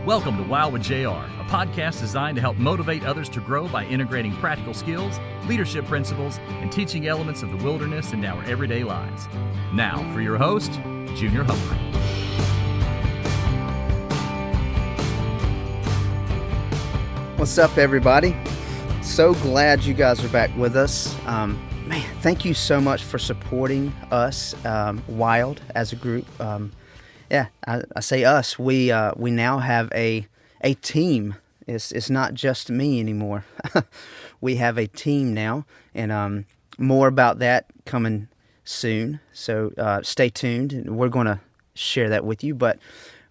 Welcome to Wow with JR, a podcast designed to help motivate others to grow by integrating practical skills, leadership principles, and teaching elements of the wilderness into our everyday lives. Now, for your host, Junior Humphrey. What's up, everybody? So glad you guys are back with us. Man, thank you so much for supporting us, Wild, as a group. I say us. We now have a team. It's not just me anymore. We have a team now, and more about that coming soon. So stay tuned, and we're going to share that with you. But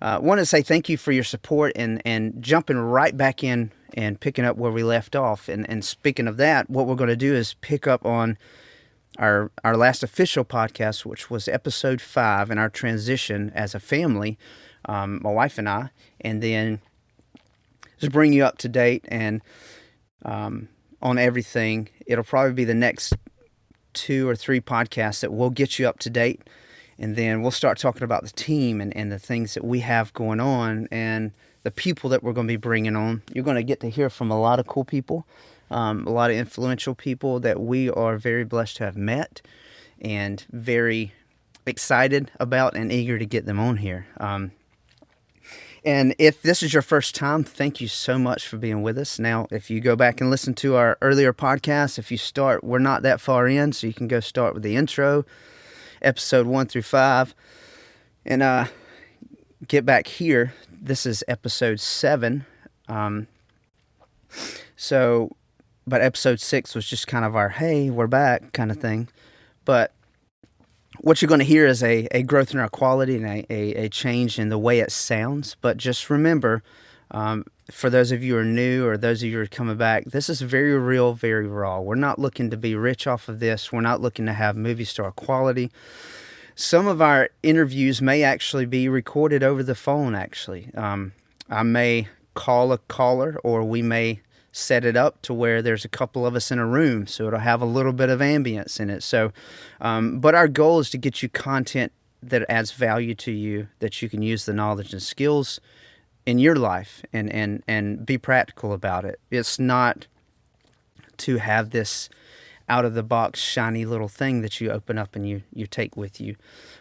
I want to say thank you for your support and jumping right back in and picking up where we left off. And speaking of that, what we're going to do is pick up on our last official podcast, which was episode 5, and our transition as a family, my wife and I, and then just bring you up to date and on everything. It'll probably be the next 2 or 3 podcasts that will get you up to date, and then we'll start talking about the team and the things that we have going on and the people that we're going to be bringing on. You're going to get to hear from a lot of cool people, a lot of influential people that we are very blessed to have met and very excited about and eager to get them on here. And if this is your first time, thank you so much for being with us. Now, if you go back and listen to our earlier podcasts, if you start, we're not that far in, so you can go start with the intro, episode 1 through 5, and get back here. This is episode 7. But episode 6 was just kind of our, hey, we're back kind of thing. But what you're going to hear is a growth in our quality and a change in the way it sounds. But just remember, for those of you who are new or those of you who are coming back, this is very real, very raw. We're not looking to be rich off of this. We're not looking to have movie star quality. Some of our interviews may actually be recorded over the phone, actually. I may call a caller, or we may set it up to where there's a couple of us in a room, so it'll have a little bit of ambience in it. So, but our goal is to get you content that adds value to you, that you can use the knowledge and skills in your life and be practical about it. It's not to have this out-of-the-box shiny little thing that you open up and you take with you.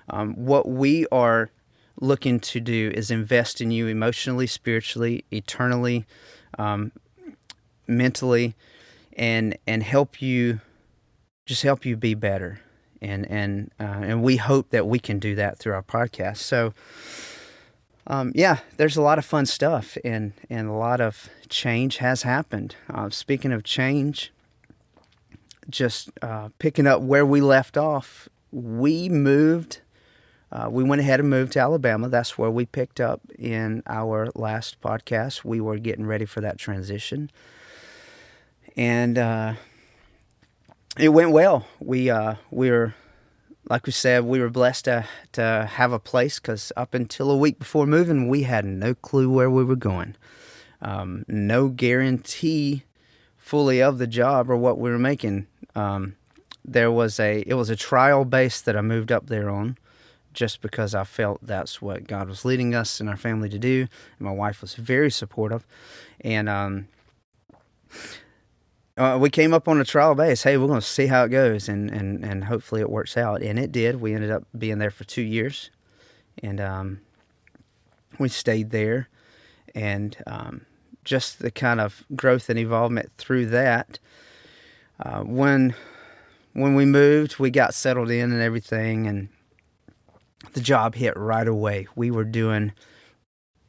What we are looking to do is invest in you emotionally, spiritually, eternally, mentally, and help you be better. And we hope that we can do that through our podcast. So, there's a lot of fun stuff, and a lot of change has happened. Speaking of change, just picking up where we left off, we went ahead and moved to Alabama. That's where we picked up in our last podcast. We were getting ready for that transition. And it went well. We were, like we said, we were blessed to have a place, because up until a week before moving, we had no clue where we were going. No guarantee fully of the job or what we were making. It was a trial base that I moved up there on, just because I felt that's what God was leading us and our family to do. And my wife was very supportive. And we came up on a trial base. Hey, we're going to see how it goes, and hopefully it works out. And it did. We ended up being there for 2 years, and we stayed there. And just the kind of growth and involvement through that. When we moved, we got settled in and everything, and the job hit right away. We were doing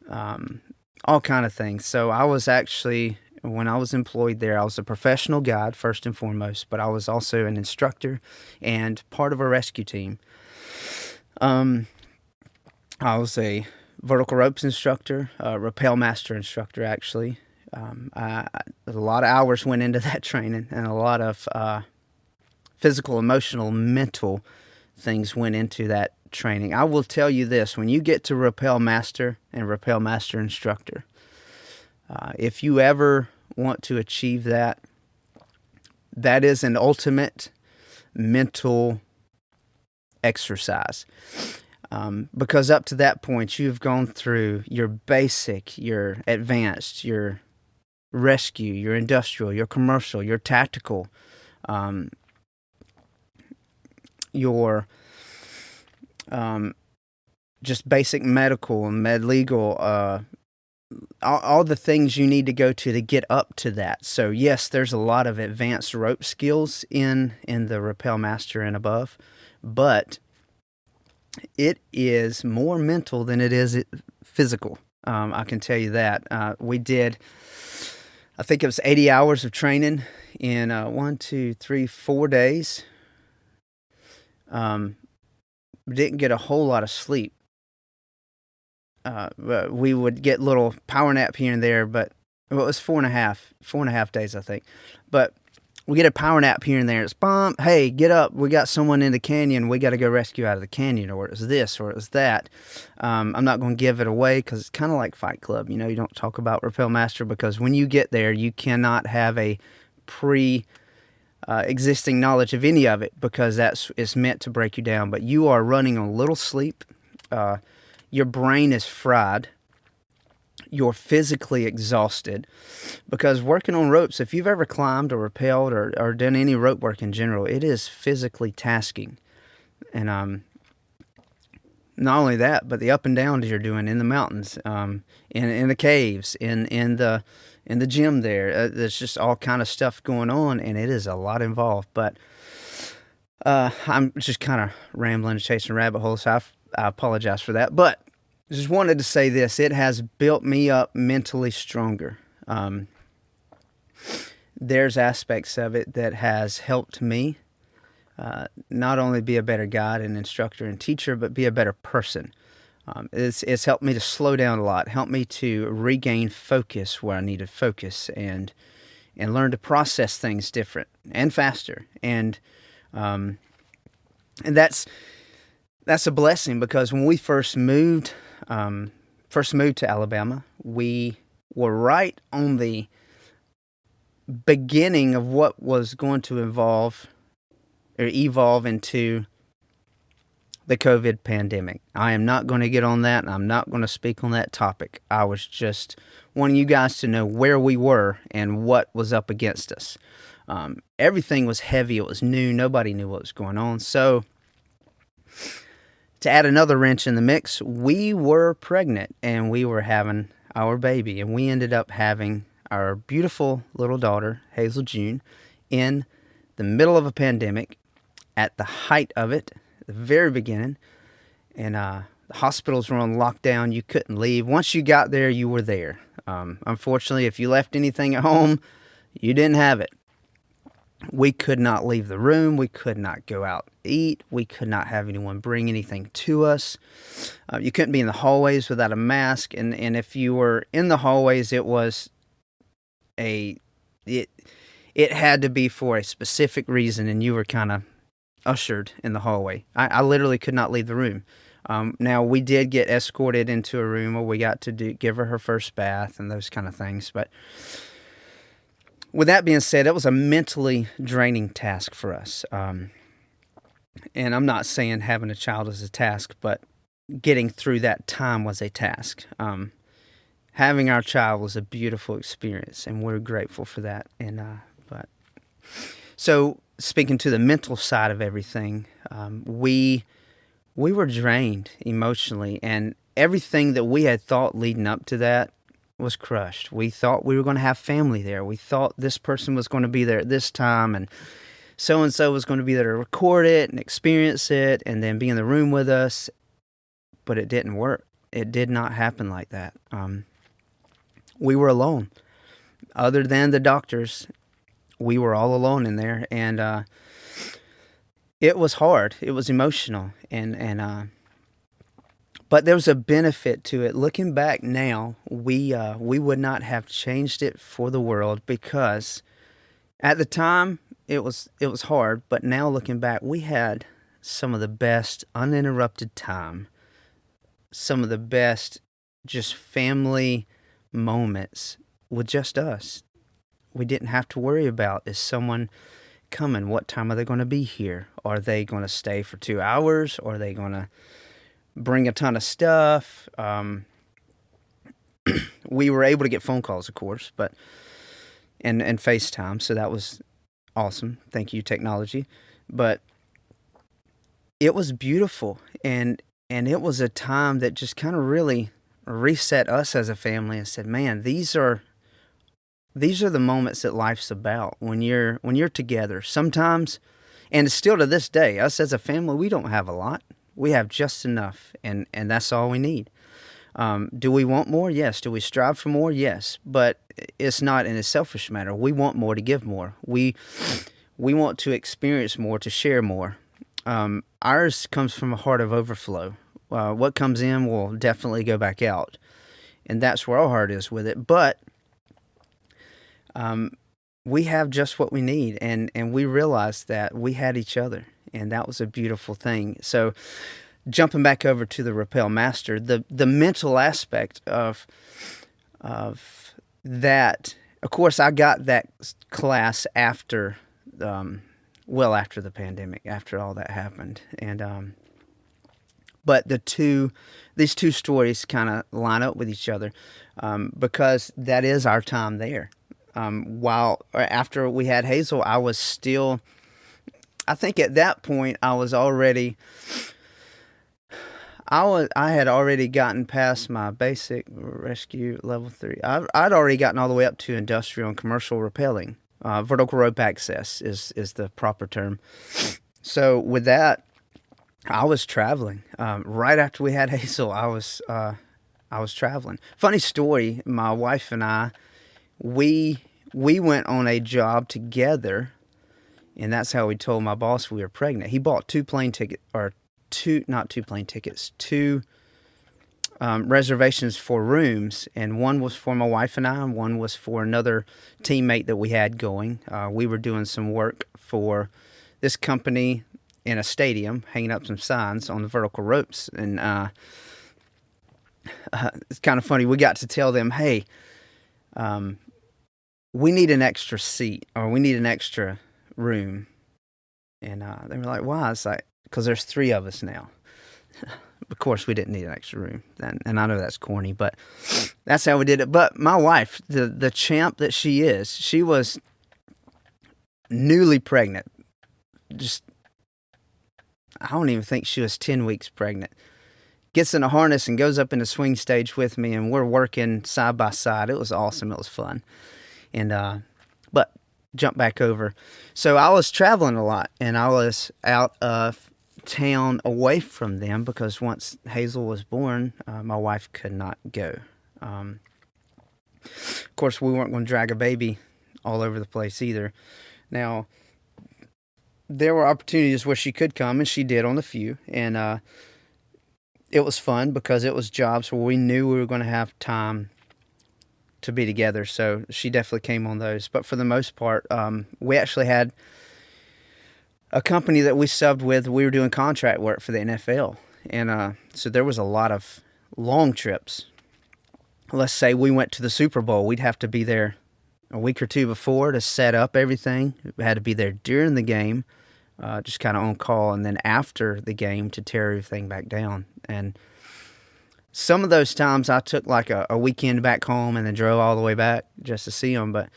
all kind of things. So I was actually, when I was employed there, I was a professional guide first and foremost, but I was also an instructor and part of a rescue team. I was a vertical ropes instructor, rappel master instructor, actually. A lot of hours went into that training, and a lot of physical, emotional, mental things went into that training. I will tell you this: when you get to rappel master and rappel master instructor, if you ever want to achieve that, that is an ultimate mental exercise. Because up to that point, you've gone through your basic, your advanced, your rescue, your industrial, your commercial, your tactical, um, your just basic medical and med legal, all the things you need to go to get up to that. So yes, there's a lot of advanced rope skills in the Rappel Master and above, but it is more mental than it is physical. I can tell you that. We did, I think it was 80 hours of training in 4 days. We didn't get a whole lot of sleep. But we would get little power nap here and there, but well, it was 4.5 days, I think. But we get a power nap here and there. It's bomb. Hey, get up. We got someone in the canyon. We got to go rescue out of the canyon, or it was this, or it was that. I'm not going to give it away because it's kind of like Fight Club. You know, you don't talk about Rappel Master because when you get there, you cannot have a existing knowledge of any of it because it's meant to break you down. But you are running on little sleep. Your brain is fried. You're physically exhausted because working on ropes, if you've ever climbed or rappelled or done any rope work in general, it is physically tasking. And not only that, but the up and downs you're doing in the mountains, in the caves, in the gym there. There's just all kind of stuff going on, and it is a lot involved. But I'm just kind of rambling and chasing rabbit holes, so I apologize for that. But just wanted to say this. It has built me up mentally stronger. There's aspects of it that has helped me not only be a better guide and instructor and teacher, but be a better person. It's helped me to slow down a lot, helped me to regain focus where I needed focus, and learn to process things different and faster. And that's a blessing because when we first moved to Alabama, we were right on the beginning of what was going to evolve into the COVID pandemic. I am not going to get on that, and I'm not going to speak on that topic. I was just wanting you guys to know where we were and what was up against us. Everything was heavy. It was new. Nobody knew what was going on. So to add another wrench in the mix, we were pregnant and we were having our baby, and we ended up having our beautiful little daughter, Hazel June, in the middle of a pandemic at the height of it, at the very beginning. And the hospitals were on lockdown. You couldn't leave. Once you got there, you were there. Unfortunately, if you left anything at home, you didn't have it. We could not leave the room. We could not go out to eat. We could not have anyone bring anything to us. You couldn't be in the hallways without a mask. And if you were in the hallways, it had to be for a specific reason, and you were kind of ushered in the hallway. I literally could not leave the room. Now, we did get escorted into a room where we got to give her first bath and those kind of things, but with that being said, it was a mentally draining task for us. And I'm not saying having a child is a task, but getting through that time was a task. Having our child was a beautiful experience, and we're grateful for that. So speaking to the mental side of everything, we were drained emotionally, and everything that we had thought leading up to that was crushed. We thought we were going to have family there. We thought this person was going to be there at this time, and so-and-so was going to be there to record it and experience it and then be in the room with us. But it didn't work. It did not happen like that. We were alone. Other than the doctors, we were all alone in there, and it was hard. It was emotional, but there was a benefit to it. Looking back now, we would not have changed it for the world, because at the time it was hard. But now looking back, we had some of the best uninterrupted time, some of the best just family moments with just us. We didn't have to worry about, is someone coming? What time are they going to be here? Are they going to stay for 2 hours? Or are they going to bring a ton of stuff. We were able to get phone calls, of course, but and FaceTime, so that was awesome. Thank you, technology. But it was beautiful, and it was a time that just kind of really reset us as a family and said, "Man, these are the moments that life's about when you're together." Sometimes, and still to this day, us as a family, we don't have a lot. We have just enough, and that's all we need. Do we want more? Yes. Do we strive for more? Yes. But it's not in a selfish manner. We want more to give more. We want to experience more, to share more. Ours comes from a heart of overflow. What comes in will definitely go back out, and that's where our heart is with it. But we have just what we need, and we realized that we had each other, and that was a beautiful thing. So, jumping back over to the Rappel Master, the mental aspect of that. Of course, I got that class after, after the pandemic, after all that happened, and but these two stories kind of line up with each other, because that is our time there. After we had Hazel, I think at that point I had already gotten past my basic rescue level 3. I'd already gotten all the way up to industrial and commercial rappelling. Vertical rope access is the proper term. So with that, I was traveling. Right after we had Hazel, I was traveling. Funny story, my wife and I, we went on a job together, and that's how we told my boss we were pregnant. He bought two reservations for rooms, and one was for my wife and I, and one was for another teammate that we had going. We were doing some work for this company in a stadium, hanging up some signs on the vertical ropes, and it's kind of funny. We got to tell them, "Hey, we need an extra seat, or we need an extra room," and they were like, "Why?" It's like, "Because there's 3 of us now." Of course, we didn't need an extra room, and I know that's corny, but that's how we did it. But my wife, the champ that she is, she was newly pregnant. I don't even think she was 10 weeks pregnant. Gets in a harness and goes up in the swing stage with me, and we're working side by side. It was awesome. It was fun. And but jump back over. So I was traveling a lot, and I was out of town away from them because once Hazel was born, my wife could not go. Of course, we weren't going to drag a baby all over the place either. Now, there were opportunities where she could come, and she did on a few, and it was fun because it was jobs where we knew we were going to have time to be together, so she definitely came on those. But for the most part, we actually had a company that we subbed with. We were doing contract work for the NFL, and so there was a lot of long trips. Let's say we went to the Super Bowl, we'd have to be there a week or two before to set up everything. We had to be there during the game, just kind of on call, and then after the game to tear everything back down. And some of those times I took like a weekend back home and then drove all the way back just to see them. But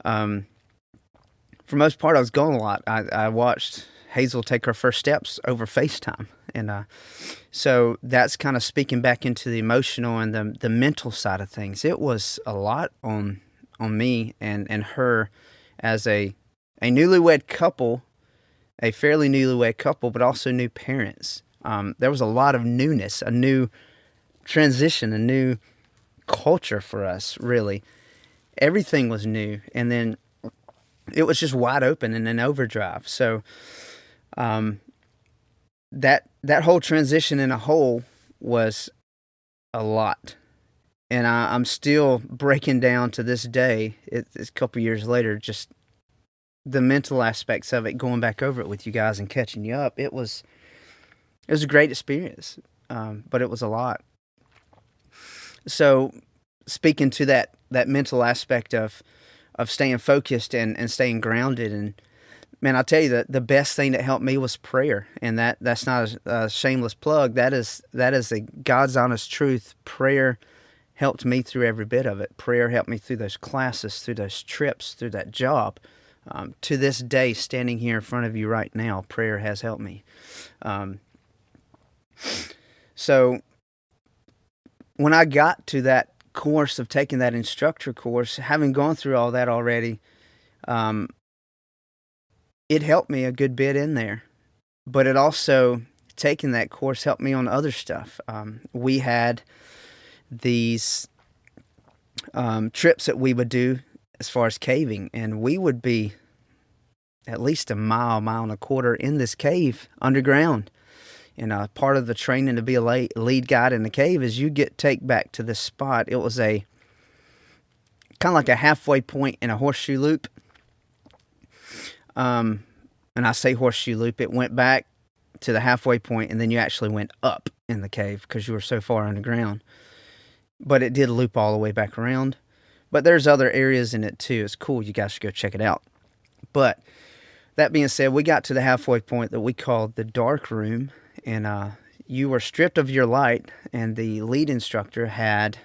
for most part, I was gone a lot. I watched Hazel take her first steps over FaceTime. And so that's kind of speaking back into the emotional and the mental side of things. It was a lot on me and her as a newlywed couple, a fairly newlywed couple, but also new parents. There was a lot of newness, a new transition, a new culture for us, really. Everything was new, and then it was just wide open and in overdrive. So that whole transition in a whole was a lot. And I'm still breaking down to this day, it's a couple years later, just the mental aspects of it, going back over it with you guys and catching you up. It was a great experience, but it was a lot. So speaking to that mental aspect of staying focused and staying grounded, and Man, I'll tell you that the best thing that helped me was prayer, and that's not a shameless plug. That is a God's honest truth. Prayer helped me through every bit of it. Prayer helped me through those classes, through those trips, through that job. To this day, standing here in front of you right now, prayer has helped me. Um, so when I got to that course of taking that instructor course, having gone through all that already, um, it helped me a good bit in there. But it also, taking that course helped me on other stuff. We had these trips that we would do as far as caving, and we would be at least a mile and a quarter in this cave underground. And part of the training to be a lead guide in the cave is you get take back to this spot. It was a kind of like a halfway point in a horseshoe loop. And I say horseshoe loop, it went back to the halfway point, and then you actually went up in the cave because you were so far underground. But it did loop all the way back around. But there's other areas in it too. It's cool. You guys should go check it out. But that being said, we got to the halfway point that we called the dark room, and you were stripped of your light, and the lead instructor had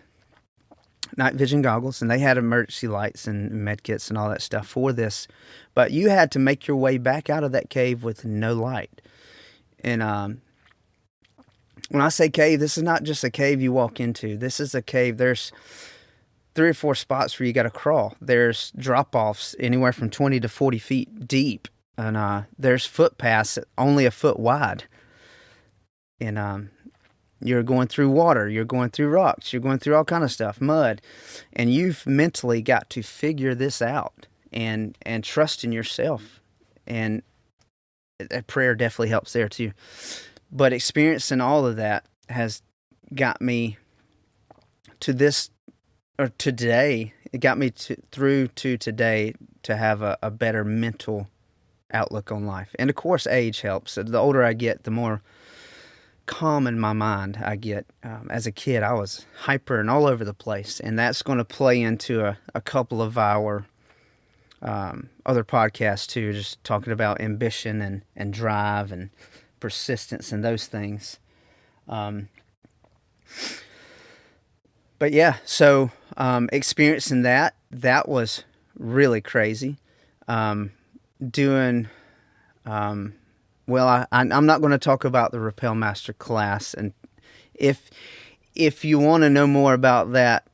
night vision goggles, and they had emergency lights and med kits and all that stuff for this. But you had to make your way back out of that cave with no light. And when I say cave, this is not just a cave you walk into. This is a cave. There's 3 or 4 spots where you got to crawl. There's drop-offs anywhere from 20 to 40 feet deep. And there's footpaths only a foot wide. And you're going through water. You're going through rocks. You're going through all kind of stuff, mud. And you've mentally got to figure this out and trust in yourself. And prayer definitely helps there too. But experiencing all of that has got me to this, or today. It got me through to today to have a better mental outlook on life. And of course, age helps. The older I get, the more calm in my mind I get. As a kid, I was hyper and all over the place. And that's going to play into a couple of our other podcasts too, just talking about ambition and drive and persistence and those things. But yeah, so experiencing that was really crazy. Doing, well, I'm not going to talk about the Rappel Master class, and if you want to know more about that,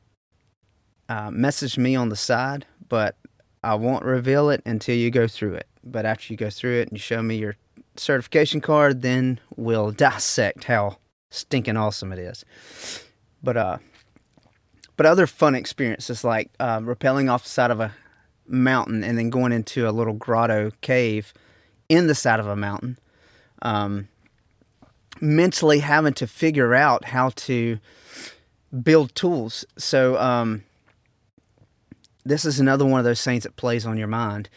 message me on the side, but I won't reveal it until you go through it. But after you go through it and you show me your certification card, then we'll dissect how stinking awesome it is. But other fun experiences like rappelling off the side of a mountain and then going into a little grotto cave in the side of a mountain. Mentally having to figure out how to build tools. So this is another one of those things that plays on your mind.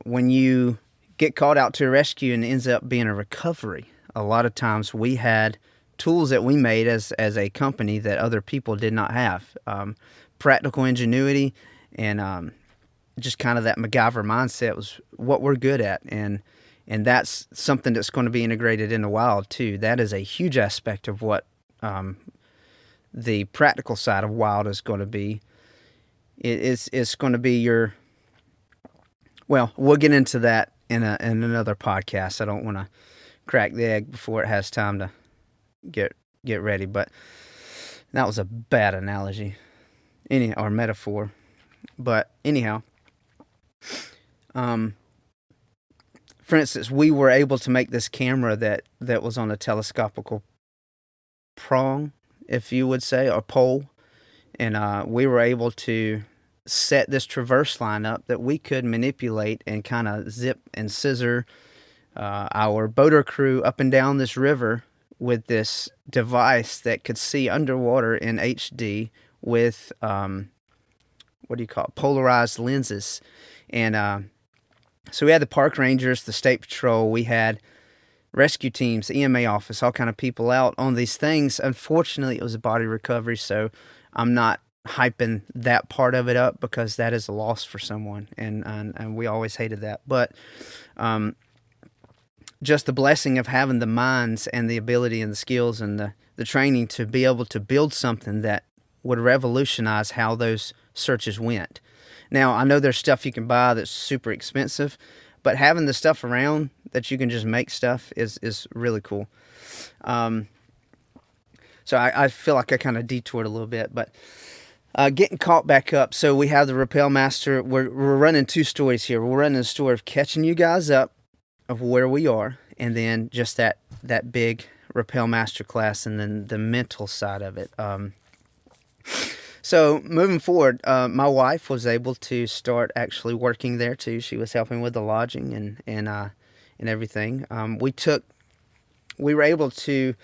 When you get called out to a rescue and it ends up being a recovery, a lot of times we had tools that we made as a company that other people did not have. Practical ingenuity and just kind of that MacGyver mindset was what we're good at. And that's something that's going to be integrated in the wild too. That is a huge aspect of what the practical side of wild is going to be. It's going to be your... Well, we'll get into that in another podcast. I don't want to crack the egg before it has time to get ready, but that was a bad analogy, or metaphor. But anyhow, for instance, we were able to make this camera that was on a telescopical prong, if you would say, or pole, and we were able to set this traverse line up that we could manipulate and kind of zip and scissor our boater crew up and down this river with this device that could see underwater in HD with polarized lenses. And so we had the park rangers, the state patrol, we had rescue teams, the EMA office, all kind of people out on these things. Unfortunately, it was a body recovery, so I'm not hyping that part of it up, because that is a loss for someone, and we always hated that. But just the blessing of having the minds and the ability and the skills and the training to be able to build something that would revolutionize how those searches went. Now, I know there's stuff you can buy that's super expensive, but having the stuff around that you can just make stuff is really cool. So I feel like I kind of detoured a little bit, but getting caught back up. So we have the Rappel Master. We're running two stories here. We're running a story of catching you guys up of where we are, and then just that big Rappel Master class, and then the mental side of it. So moving forward, my wife was able to start actually working there too. She was helping with the lodging and everything. We were able to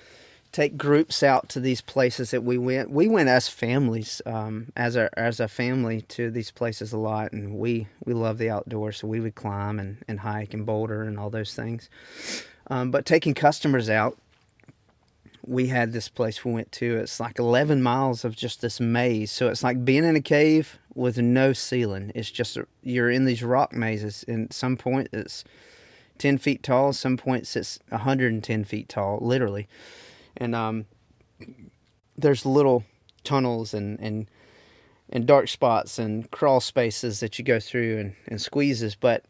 take groups out to these places that we went. We went as families, as a family, to these places a lot, and we love the outdoors, so we would climb and hike and boulder and all those things. But taking customers out, we had this place we went to. It's like 11 miles of just this maze. So it's like being in a cave with no ceiling. It's just, you're in these rock mazes. And some point it's 10 feet tall. Some points it's 110 feet tall, literally. And there's little tunnels and dark spots and crawl spaces that you go through and squeezes. But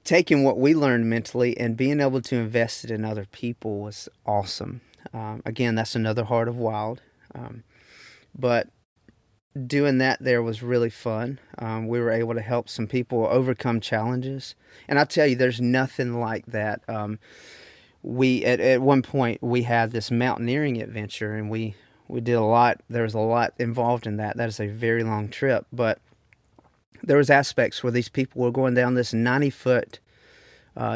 taking what we learned mentally and being able to invest it in other people was awesome. Again, that's another Heart of Wild. But doing that there was really fun. We were able to help some people overcome challenges. And I tell you, there's nothing like that. We at one point, we had this mountaineering adventure, and we did a lot. There was a lot involved in that. That is a very long trip. But there was aspects where these people were going down this 90-foot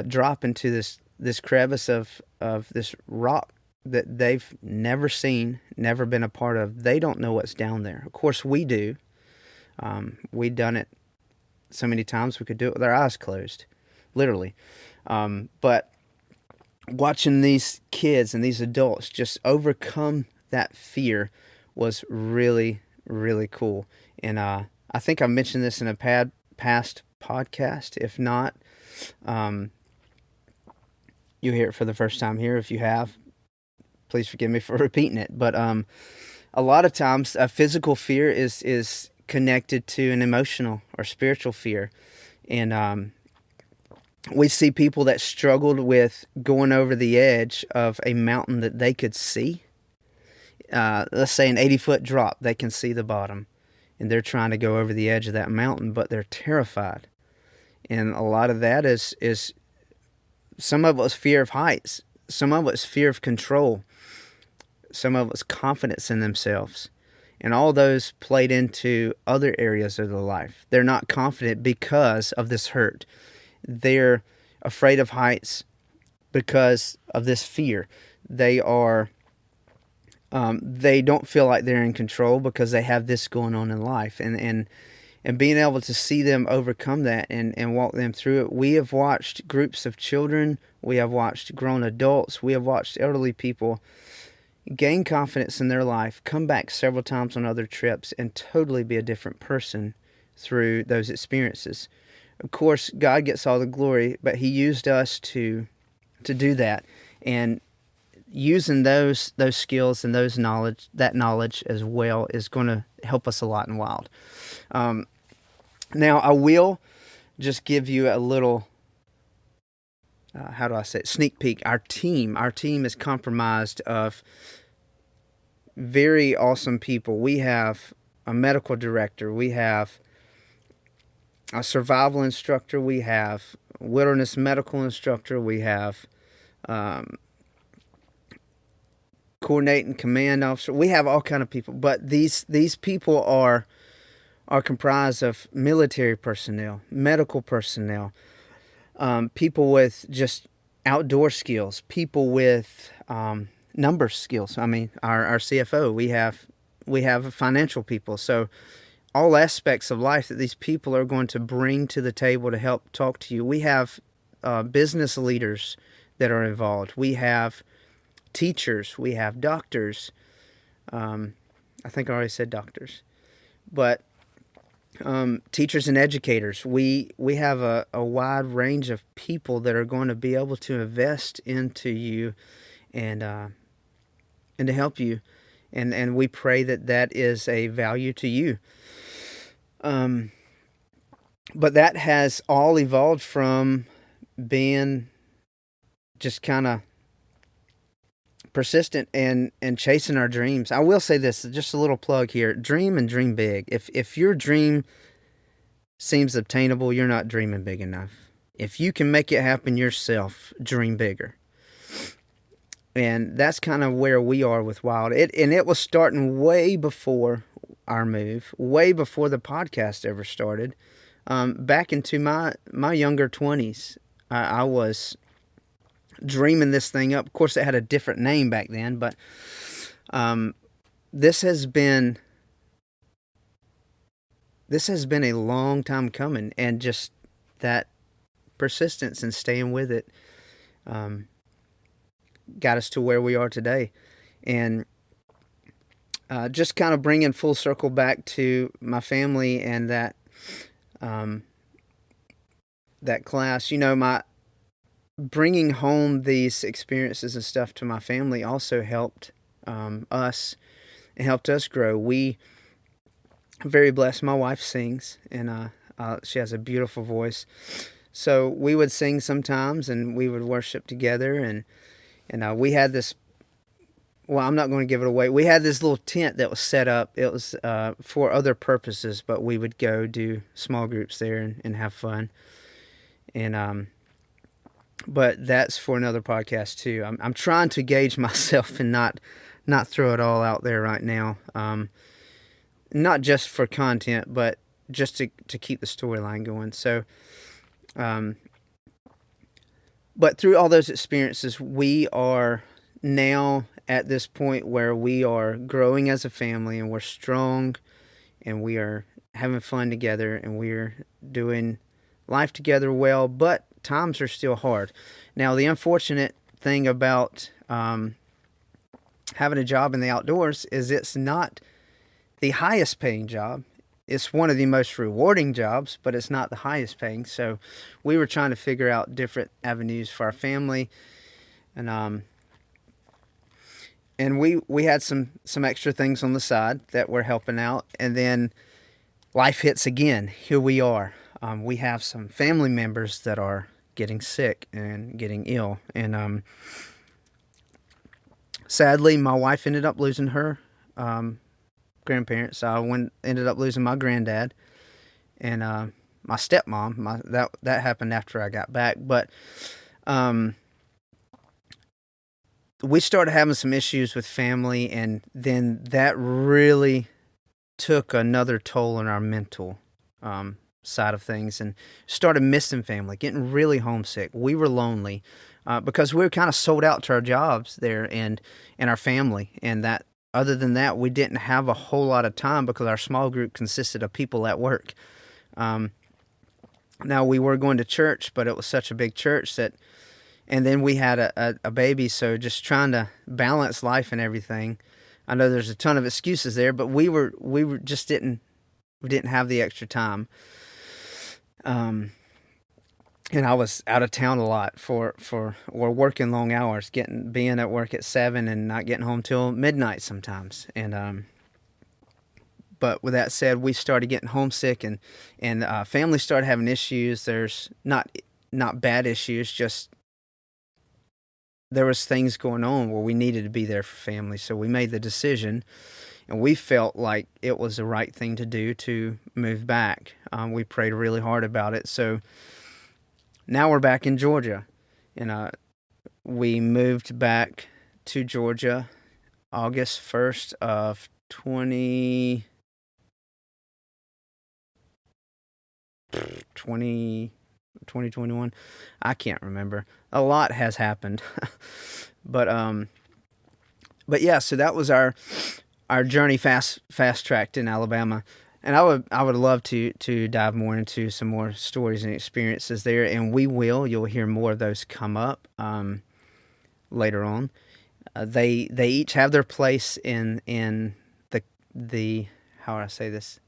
drop into this crevice of this rock that they've never seen, never been a part of. They don't know what's down there. Of course, we do. We'd done it so many times we could do it with our eyes closed, literally. But watching these kids and these adults just overcome that fear was really, really cool. And I think I mentioned this in a past podcast. If not, you'll hear it for the first time here. If you have, please forgive me for repeating it. But a lot of times, a physical fear is connected to an emotional or spiritual fear. And we see people that struggled with going over the edge of a mountain that they could see. Let's say an 80-foot drop, they can see the bottom. And they're trying to go over the edge of that mountain, but they're terrified. And a lot of that is some of it's fear of heights. Some of it's fear of control. Some of it's confidence in themselves. And all those played into other areas of their life. They're not confident because of this hurt. They're afraid of heights because of this fear. They don't feel like they're in control because they have this going on in life. And being able to see them overcome that and walk them through it. We have watched groups of children. We have watched grown adults. We have watched elderly people gain confidence in their life, come back several times on other trips, and totally be a different person through those experiences. Of course, God gets all the glory, but He used us to do that. And using those skills and that knowledge as well is going to help us a lot in Wild. Now, I will just give you a little, sneak peek. Our team is comprised of very awesome people. We have a medical director. We have a survival instructor. We have wilderness medical instructor. We have coordinating command officer. We have all kind of people, but these people are comprised of military personnel, medical personnel, people with just outdoor skills, people with number skills. I mean, our CFO. We have financial people. So all aspects of life that these people are going to bring to the table to help talk to you. We have business leaders that are involved. We have teachers. We have doctors. I think I already said doctors, but teachers and educators. We have a wide range of people that are going to be able to invest into you and and to help you, and we pray that that is a value to you. Um, but that has all evolved from being just kind of persistent and chasing our dreams. I will say this, just a little plug here: dream and dream big. If your dream seems obtainable, you're not dreaming big enough. If you can make it happen yourself, dream bigger. And that's kind of where we are with Wild. It was starting way before our move, way before the podcast ever started. Back into my younger 20s, I was dreaming this thing up. Of course, it had a different name back then, but this has been a long time coming, and just that persistence and staying with it got us to where we are today. And just kind of bringing full circle back to my family and that that class, my bringing home these experiences and stuff to my family also helped us. It helped us grow. We are very blessed. My wife sings, and she has a beautiful voice. So we would sing sometimes, and we would worship together. And we had this. Well, I'm not going to give it away. We had this little tent that was set up. It was for other purposes, but we would go do small groups there and have fun. And but that's for another podcast too. I'm trying to gauge myself and not throw it all out there right now. Not just for content, but just to keep the storyline going. So, but through all those experiences, we are now at this point where we are growing as a family, and we're strong, and we are having fun together, and we're doing life together well, but times are still hard. Now, the unfortunate thing about having a job in the outdoors is it's not the highest paying job. It's one of the most rewarding jobs, but it's not the highest paying. So we were trying to figure out different avenues for our family, and we had some extra things on the side that were helping out. And then life hits again. Here we are. We have some family members that are getting sick and getting ill. And sadly, my wife ended up losing her grandparents. I ended up losing my granddad and my stepmom. That happened after I got back. But we started having some issues with family, and then that really took another toll on our mental side of things, and started missing family, getting really homesick. We were lonely because we were kind of sold out to our jobs there and our family, and that other than that, we didn't have a whole lot of time because our small group consisted of people at work. Now, we were going to church, but it was such a big church that, and then we had a baby, so just trying to balance life and everything. I know there's a ton of excuses there, but we didn't have the extra time. And I was out of town a lot or working long hours, being at work at 7 and not getting home till midnight sometimes. And but with that said, we started getting homesick, and family started having issues. There's not bad issues, just there was things going on where we needed to be there for family. So we made the decision, and we felt like it was the right thing to do to move back. We prayed really hard about it. So now we're back in Georgia, and we moved back to Georgia August 1st of 2021. I can't remember. A lot has happened. but yeah, so that was our journey fast-tracked in Alabama. And I would love to dive more into some more stories and experiences there, and we will. You'll hear more of those come up later on. They each have their place in the the, how would I say this,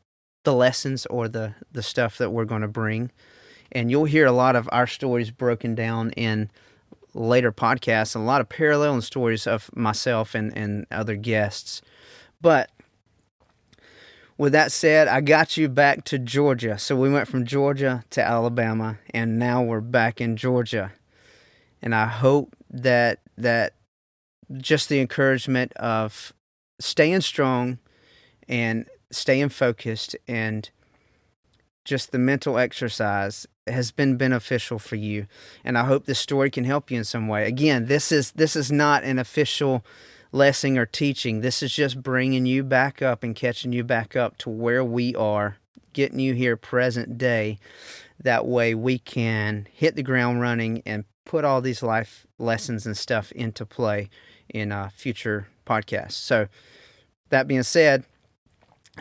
the lessons or the stuff that we're going to bring. And you'll hear a lot of our stories broken down in later podcasts, and a lot of parallel stories of myself and other guests. But with that said, I got you back to Georgia. So we went from Georgia to Alabama, and now we're back in Georgia. And I hope that just the encouragement of staying strong and staying focused and just the mental exercise has been beneficial for you. And I hope this story can help you in some way. Again, this is not an official lesson or teaching. This is just bringing you back up and catching you back up to where we are, getting you here present day. That way we can hit the ground running and put all these life lessons and stuff into play in future podcasts. So that being said,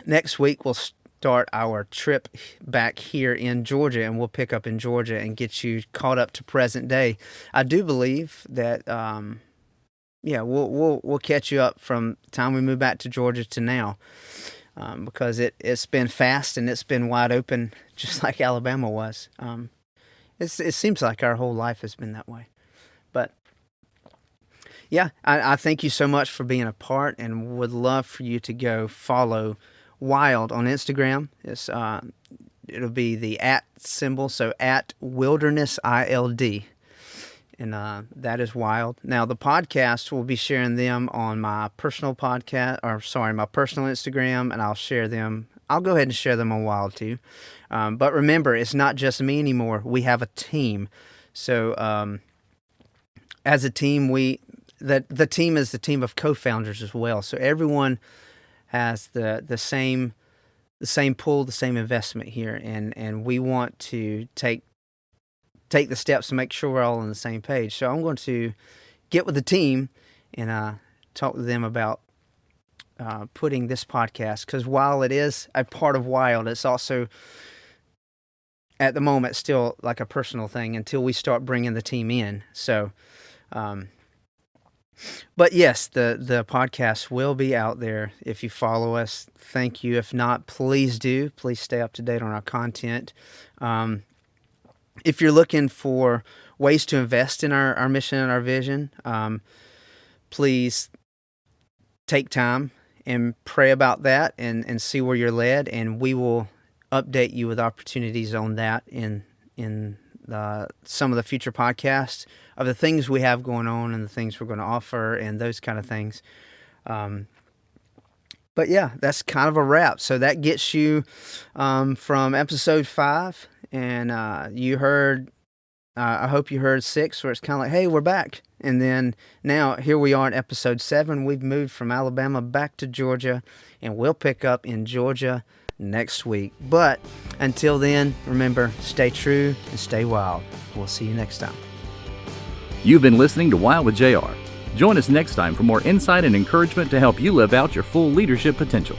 next week we'll start our trip back here in Georgia, and we'll pick up in Georgia and get you caught up to present day. I do believe that we'll catch you up from the time we moved back to Georgia to now, because it's been fast and it's been wide open, just like Alabama was. It seems like our whole life has been that way. But yeah, I thank you so much for being a part, and would love for you to go follow Wild on Instagram. It'll be the @ symbol, so @WildernessILD. And that is Wild. Now, the podcast, we'll be sharing them on my personal my personal Instagram, and I'll go ahead and share them on Wild too. But remember, it's not just me anymore. We have a team. So as a team, the team is the team of co-founders as well. So everyone has the same pull, the same investment here, and we want to take the steps to make sure we're all on the same page. So I'm going to get with the team and talk to them about putting this podcast, because while it is a part of Wild, it's also at the moment still like a personal thing until we start bringing the team in. So but yes, the podcast will be out there. If you follow us, thank you. If not, please do. Please stay up to date on our content. If you're looking for ways to invest in our mission and our vision, please take time and pray about that and see where you're led, and we will update you with opportunities on that in some of the future podcasts of the things we have going on and the things we're going to offer and those kind of things. But yeah, that's kind of a wrap. So that gets you from episode 5, and you heard, I hope you heard 6, where it's kind of like, hey, we're back. And then now here we are in episode 7. We've moved from Alabama back to Georgia, and we'll pick up in Georgia next week. But until then, remember, stay true and stay wild. We'll see you next time. You've been listening to Wild with JR. Join us next time for more insight and encouragement to help you live out your full leadership potential.